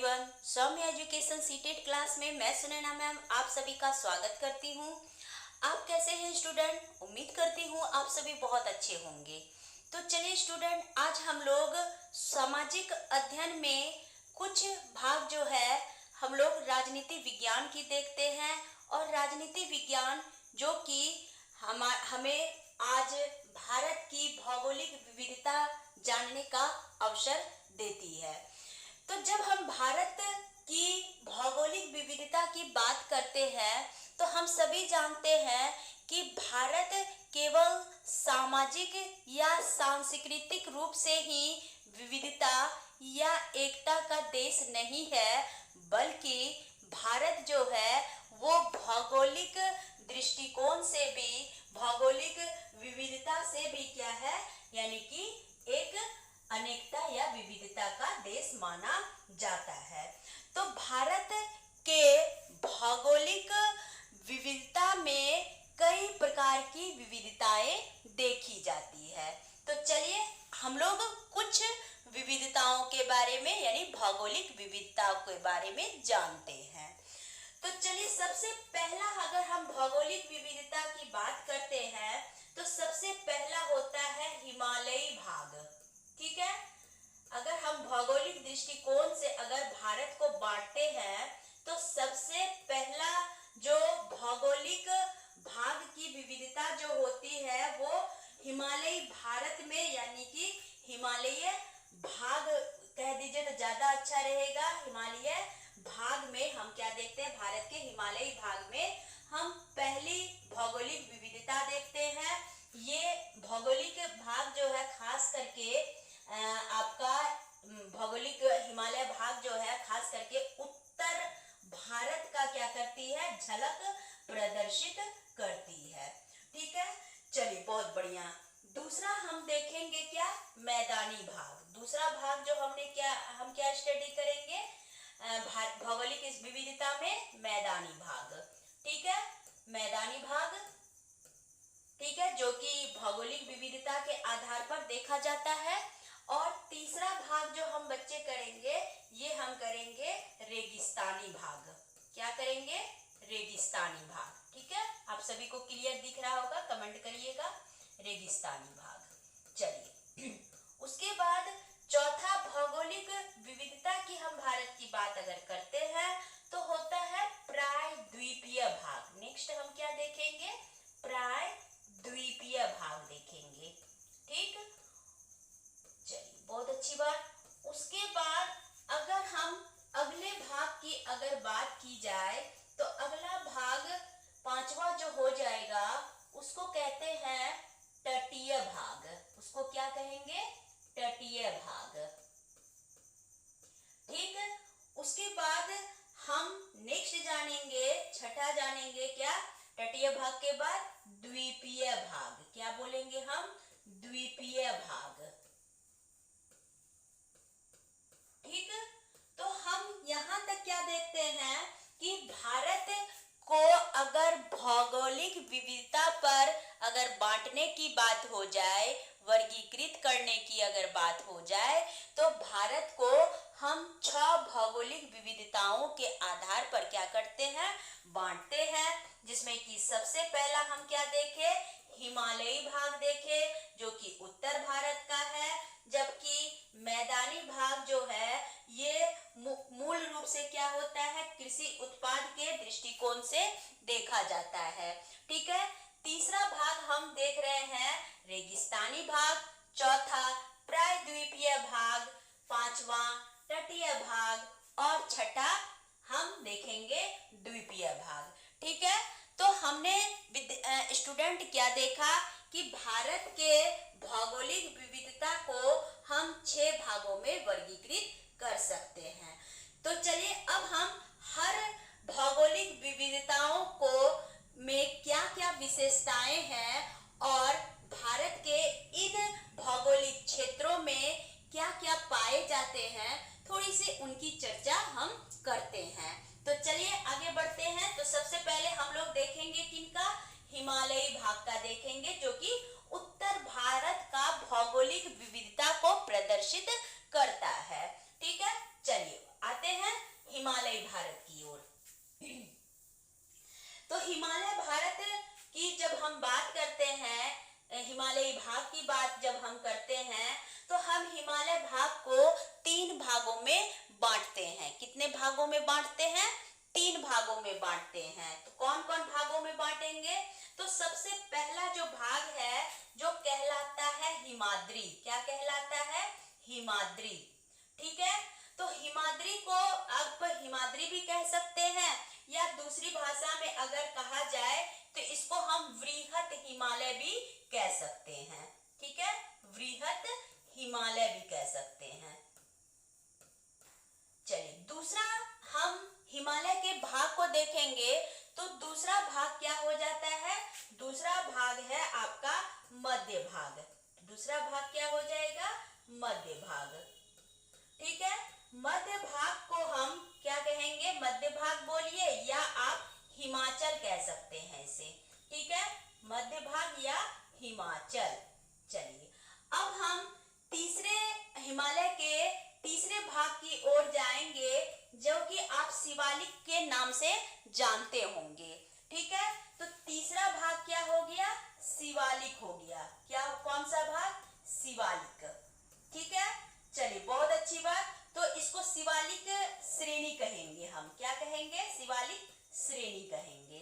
Everyone, सौम्य education CTET class में मैं Sunaina ma'am आप सभी का स्वागत करती हूँ। आप कैसे हैं स्टूडेंट? उम्मीद करती हूँ आप सभी बहुत अच्छे होंगे। तो चलिए स्टूडेंट, आज हम लोग सामाजिक अध्ययन में कुछ भाग जो है हम लोग राजनीति विज्ञान की देखते हैं, और राजनीति विज्ञान जो कि हमें आज भारत की भौगोलिक विविधता जानने का अवसर देती है। तो जब हम भारत की भौगोलिक विविधता की बात करते हैं तो हम सभी जानते हैं कि भारत केवल सामाजिक या सांस्कृतिक रूप से ही विविधता या एकता का देश नहीं है, बल्कि भारत जो है वो भौगोलिक दृष्टिकोण से भी, भौगोलिक विविधता से भी क्या है, यानी कि एक अनेकता या विविधता का देश माना जाता है। तो भारत के भौगोलिक विविधता में कई प्रकार की विविधताएं देखी जाती है। तो चलिए हम लोग कुछ विविधताओं के बारे में, यानी भौगोलिक विविधताओं के बारे में जानते हैं। तो चलिए सबसे पहला, अगर हम भौगोलिक विविधता की बात करते हैं तो सबसे पहला होता है हिमालयी भाग। ठीक है, अगर हम भौगोलिक दृष्टिकोण से अगर भारत को बांटते हैं तो सबसे पहला जो भौगोलिक भाग की विविधता जो होती है वो हिमालयी भारत में, यानी कि हिमालय भाग कह दीजिए तो ज्यादा अच्छा रहेगा। हिमालय भाग में हम क्या देखते हैं, भारत के हिमालयी भाग में हम पहली भौगोलिक विविधता देखते हैं। ये भौगोलिक भाग जो है खास करके आपका भौगोलिक हिमालय भाग जो है खास करके उत्तर भारत का क्या करती है, झलक प्रदर्शित करती है। ठीक है, चलिए बहुत बढ़िया। दूसरा हम देखेंगे क्या, मैदानी भाग। दूसरा भाग जो हम क्या स्टडी करेंगे भौगोलिक इस विविधता में, मैदानी भाग। ठीक है, मैदानी भाग, ठीक है, जो कि भौगोलिक विविधता के आधार पर देखा जाता है। और तीसरा भाग जो हम बच्चे करेंगे, ये हम करेंगे रेगिस्तानी भाग। क्या करेंगे, रेगिस्तानी भाग। ठीक है, आप सभी को क्लियर दिख रहा होगा, कमेंट करिएगा, रेगिस्तानी भाग। चलिए उसके बाद चौथा भौगोलिक विविधता की हम भारत की बात अगर करते हैं तो होता है प्रायद्वीपीय भाग। नेक्स्ट हम क्या देखेंगे, प्रायद्वीपीय भाग देखेंगे। ठीक, चलिए बहुत अच्छी बात। उसके बाद अगर हम अगले भाग की अगर बात की जाए तो अगला भाग पांचवा जो हो जाएगा उसको कहते हैं तटीय भाग। उसको क्या कहेंगे, तटीय भाग। ठीक, उसके बाद हम नेक्स्ट जानेंगे, छठा जानेंगे क्या, तटीय भाग के बाद द्वीपीय भाग। क्या बोलेंगे हम, द्वीपीय भाग। ठीक, तो हम यहां तक क्या देखते हैं कि भारत को अगर भौगोलिक विविधता पर अगर बांटने की बात हो जाए, वर्गीकृत करने की अगर बात हो जाए तो भारत को हम 6 भौगोलिक विविधताओं के आधार पर क्या करते हैं, बांटते हैं। जिसमें कि सबसे पहला हम क्या देखे, हिमालयी भाग देखे जो कि उत्तर भारत का है, जबकि मैदानी भाग जो है ये मूल रूप से क्या होता है, कृषि उत्पाद के दृष्टिकोण से देखा जाता है। ठीक है, तीसरा भाग हम देख रहे हैं रेगिस्तानी भाग, चौथा प्रायद्वीपीय भाग, पांचवा तटीय भाग और छठा हम देखेंगे द्वीपीय भाग। ठीक है, तो हमने स्टूडेंट क्या देखा कि भारत के भौगोलिक विविधता को हम 6 भागों में वर्गीकृत कर सकते हैं। तो चलिए अब हम हर भौगोलिक विविधताओं को में क्या क्या विशेषताएं हैं और भारत के इन भौगोलिक क्षेत्रों में क्या क्या पाए जाते हैं, थोड़ी सी उनकी चर्चा हम करते हैं। तो चलिए आगे बढ़ते हैं। तो सबसे पहले हम लोग देखेंगे किनका, हिमालयी भाग का देखेंगे जो कि उत्तर भारत का भौगोलिक विविधता को प्रदर्शित करता है। ठीक है, चलिए आते हैं भारत की ओर। तो हिमालय भारत की जब हम बात करते हैं, हिमालयी भाग की बात जब हम करते हैं, तो हम हिमालय भाग को 3 भागों में बांटते हैं। कितने भागों में बांटते हैं? 3 भागों में बांटते हैं। तो कौन कौन भागों में बांटेंगे? तो सबसे पहला जो भाग है जो कहलाता है हिमाद्री। क्या कहलाता है? हिमाद्री। ठीक है, तो हिमाद्री को आप हिमाद्री भी कह सकते हैं, या दूसरी भाषा में अगर कहा जाए तो इसको हम वृहत हिमालय भी कह सकते हैं। ठीक है, वृहत हिमालय भी कह सकते हैं। चलिए, दूसरा हम हिमालय के भाग को देखेंगे तो दूसरा भाग क्या हो जाता है? दूसरा भाग है आपका मध्य भाग। दूसरा भाग क्या हो जाएगा? मध्य भाग। ठीक है, मध्य भाग को हम क्या कहेंगे? मध्य भाग बोलिए, या आप हिमाचल कह सकते हैं इसे। ठीक है, मध्य भाग या हिमाचल। चलिए, अब हम तीसरे हिमालय के तीसरे भाग की ओर जाएंगे, जो कि आप शिवालिक के नाम से जानते होंगे। ठीक है, तो तीसरा भाग क्या हो गया? शिवालिक हो गया। क्या, कौन सा भाग? शिवालिक। ठीक है, चलिए, बहुत अच्छी बात। तो इसको शिवालिक श्रेणी कहेंगे हम। क्या कहेंगे? शिवालिक श्रेणी कहेंगे।